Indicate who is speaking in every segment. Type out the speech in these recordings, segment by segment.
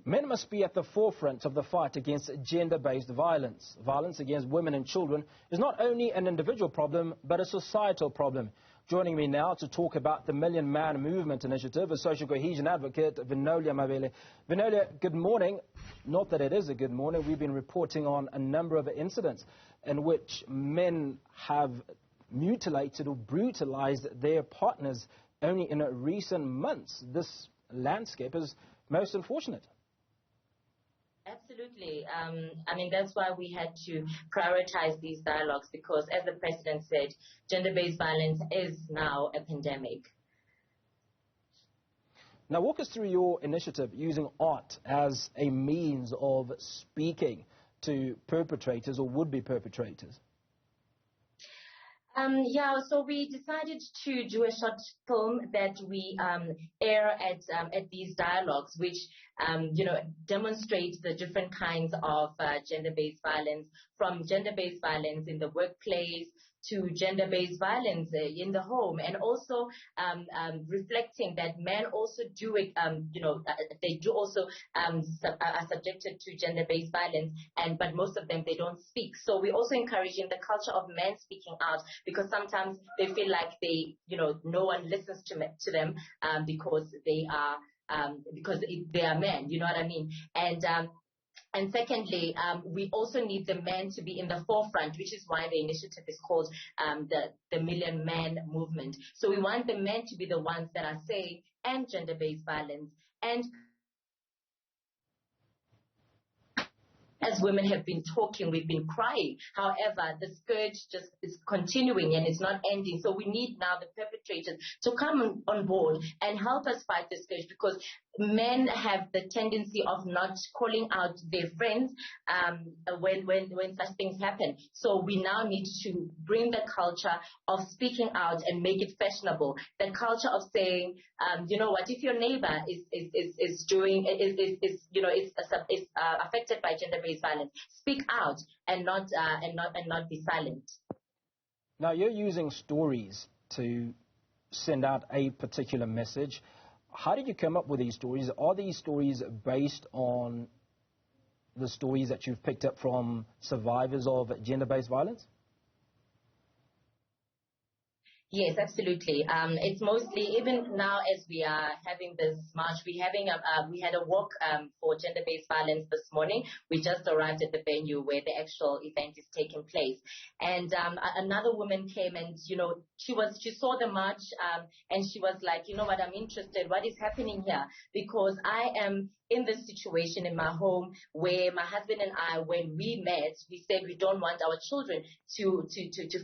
Speaker 1: Men must be at the forefront of the fight against gender-based violence. Violence against women and children is not only an individual problem, but a societal problem. Joining me now to talk about the Million Man Movement Initiative is Social Cohesion Advocate Vinolia Mabele. Vinolia, good morning. Not that it is a good morning. We've been reporting on a number of incidents in which men have mutilated or brutalized their partners only in recent months. This landscape is most unfortunate.
Speaker 2: Absolutely. I mean, that's why we had to prioritize these dialogues, because as the President said, gender-based violence is now a pandemic.
Speaker 1: Now, walk us through your initiative using art as a means of speaking to perpetrators or would-be perpetrators.
Speaker 2: So we decided to do a short film that we air at these dialogues, which demonstrate the different kinds of gender-based violence, from gender-based violence in the workplace to gender-based violence in the home, and also reflecting that men also do it, they do also are subjected to gender-based violence, but most of them, they don't speak. So we're also encouraging the culture of men speaking out, because sometimes they feel like no one listens to them because they are men, you know what I mean? And secondly, we also need the men to be in the forefront, which is why the initiative is called the Million Man Movement. So we want the men to be the ones that are saying and gender-based violence. And as women have been talking, we've been crying. However, the scourge just is continuing and it's not ending. So we need now the perpetrators to come on board and help us fight the scourge, because men have the tendency of not calling out their friends when such things happen. So we now need to bring the culture of speaking out and make it fashionable. The culture of saying, if your neighbor is affected by gender-based violence, speak out and not be silent.
Speaker 1: Now, you're using stories to send out a particular message. How did you come up with these stories? Are these stories based on the stories that you've picked up from survivors of gender-based violence?
Speaker 2: Yes, absolutely. It's mostly, even now as we are having this march, we had a walk for gender-based violence this morning. We just arrived at the venue where the actual event is taking place. And another woman came and, she saw the march and she was like, you know what, I'm interested. What is happening here? Because I am in this situation in my home where my husband and I, when we met, we said we don't want our children to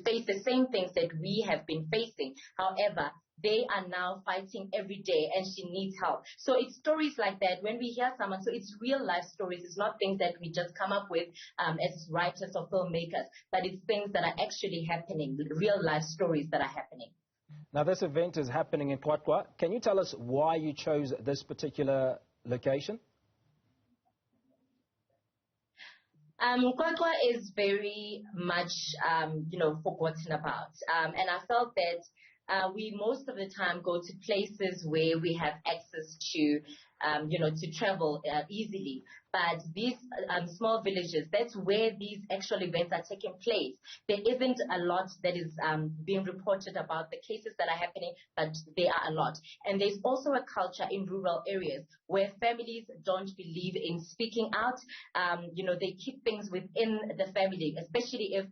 Speaker 2: face the same things that we have been facing. However, they are now fighting every day and she needs help. So it's stories like that when we hear someone. So it's real life stories. It's not things that we just come up with as writers or filmmakers, but it's things that are actually happening, real life stories that are happening.
Speaker 1: Now, this event is happening in Quatro. Can you tell us why you chose this particular location?
Speaker 2: Quatro is very much, forgotten about. And I felt that we most of the time go to places where we have access to, to travel easily. But these small villages, that's where these actual events are taking place. There isn't a lot that is being reported about the cases that are happening, but there are a lot. And there's also a culture in rural areas where families don't believe in speaking out. They keep things within the family, especially if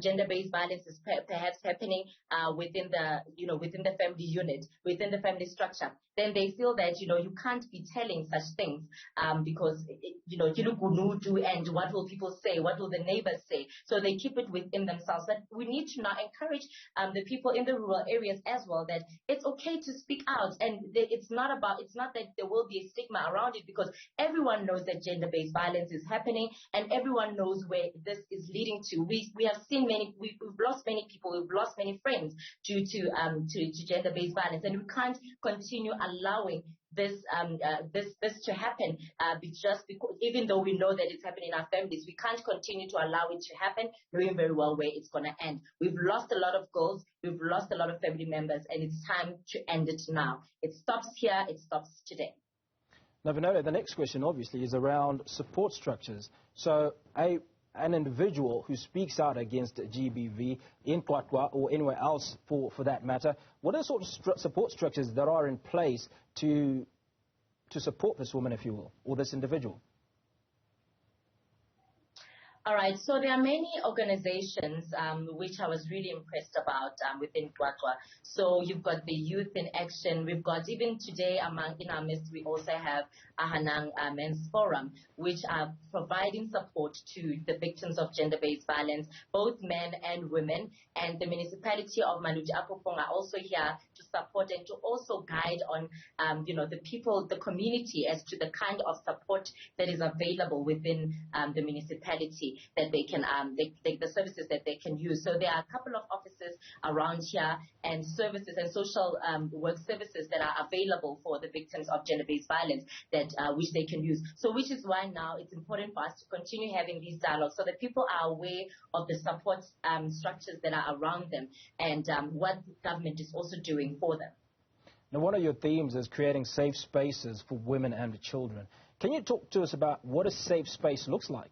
Speaker 2: gender-based violence is perhaps happening within the family unit, within the family structure. Then they feel that, you can't be telling such things because and what will people say? What will the neighbors say? So they keep it within themselves. But we need to now encourage the people in the rural areas as well that it's okay to speak out. And it's not that there will be a stigma around it, because everyone knows that gender-based violence is happening and everyone knows where this is leading to. We have seen we've lost many people, we've lost many friends due to gender-based violence, and we can't continue allowing this to happen just because, even though we know that it's happening in our families, we can't continue to allow it to happen, knowing very well where it's going to end. We've lost a lot of girls, we've lost a lot of family members, and it's time to end it now. It stops here, it stops today.
Speaker 1: Now, Vinolia, the next question obviously is around support structures. So an individual who speaks out against GBV in Quatro or anywhere else for that matter, what are the sort of support structures that are in place to support this woman, if you will, or this individual?
Speaker 2: All right, so there are many organizations which I was really impressed about within Quatro. So you've got the Youth in Action. We've got, even today in our midst, we also have Ahanang Men's Forum, which are providing support to the victims of gender-based violence, both men and women. And the municipality of Maluti Apopong are also here to support and to also guide on, the people, the community, as to the kind of support that is available within the municipality, that they can, the services that they can use. So there are a couple of offices around here and services and social work services that are available for the victims of gender-based violence that which they can use. So which is why now it's important for us to continue having these dialogues so that people are aware of the support structures that are around them and what the government is also doing for them.
Speaker 1: Now, one of your themes is creating safe spaces for women and children. Can you talk to us about what a safe space looks like?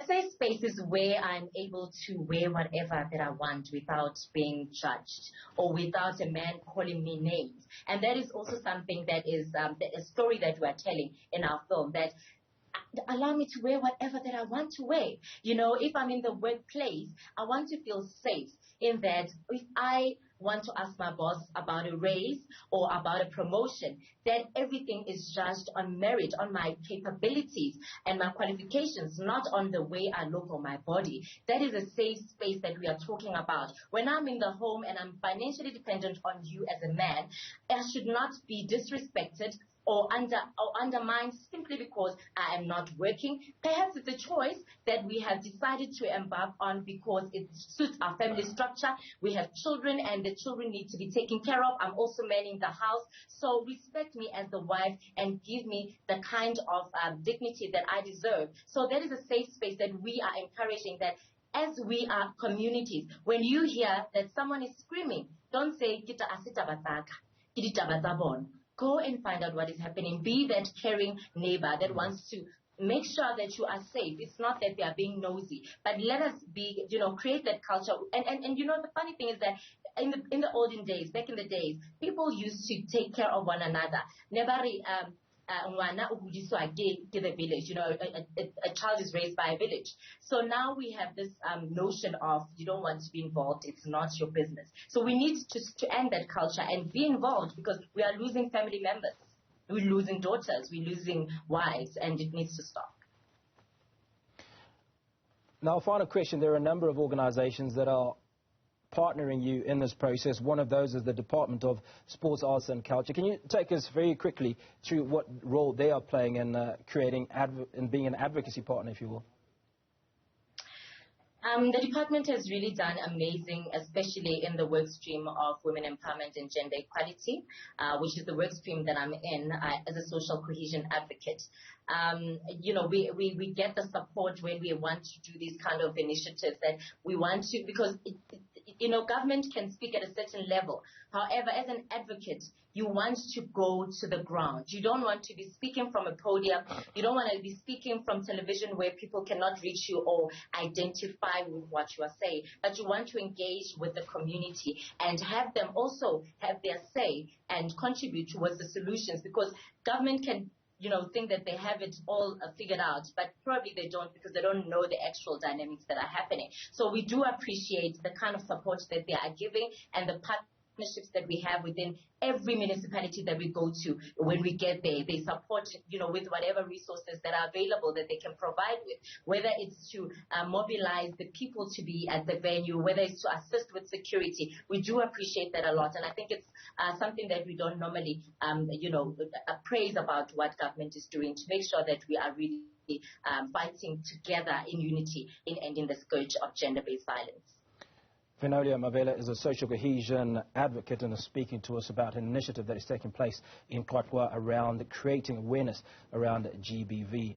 Speaker 2: A safe space is where I'm able to wear whatever that I want without being judged or without a man calling me names. And that is also something that is a story that we are telling in our film, that allow me to wear whatever that I want to wear. You know, if I'm in the workplace, I want to feel safe in that if I want to ask my boss about a raise or about a promotion, that everything is judged on merit, on my capabilities and my qualifications, not on the way I look or my body. That is a safe space that we are talking about. When I'm in the home and I'm financially dependent on you as a man, I should not be disrespected or undermined simply because I am not working. Perhaps it's a choice that we have decided to embark on because it suits our family structure. We have children and the children need to be taken care of. I'm also manning the house. So respect me as the wife and give me the kind of dignity that I deserve. So that is a safe space that we are encouraging, that as we are communities, when you hear that someone is screaming, don't say, "Kita asita bataka, kita batabon." Go and find out what is happening. Be that caring neighbor that wants to make sure that you are safe. It's not that they are being nosy, but let us be, create that culture. And the funny thing is that in the olden days, back in the days, people used to take care of one another. Nebari, to the village, a child is raised by a village. So now we have this notion of you don't want to be involved, it's not your business. So we need to end that culture and be involved, because we are losing family members, we're losing daughters, we're losing wives, and it needs to stop.
Speaker 1: Now, final question. There are a number of organizations that are partnering you in this process. One of those is the Department of Sports, Arts and Culture. Can you take us very quickly through what role they are playing in creating and being an advocacy partner, if you will?
Speaker 2: The department has really done amazing, especially in the work stream of women empowerment and gender equality, which is the work stream that I'm in as a social cohesion advocate. We get the support when we want to do these kind of initiatives that we want to, because government can speak at a certain level. However, as an advocate, you want to go to the ground. You don't want to be speaking from a podium. You don't want to be speaking from television where people cannot reach you or identify with what you are saying. But you want to engage with the community and have them also have their say and contribute towards the solutions, because government can think that they have it all figured out, but probably they don't, because they don't know the actual dynamics that are happening. So we do appreciate the kind of support that they are giving and the partnerships that we have within every municipality that we go to. When we get there, they support, with whatever resources that are available that they can provide with, whether it's to mobilize the people to be at the venue, whether it's to assist with security. We do appreciate that a lot, and I think it's something that we don't normally, praise about what government is doing to make sure that we are really fighting together in unity in ending the scourge of gender-based violence.
Speaker 1: Vinolia Mabele is a social cohesion advocate and is speaking to us about an initiative that is taking place in Quatro around creating awareness around GBV.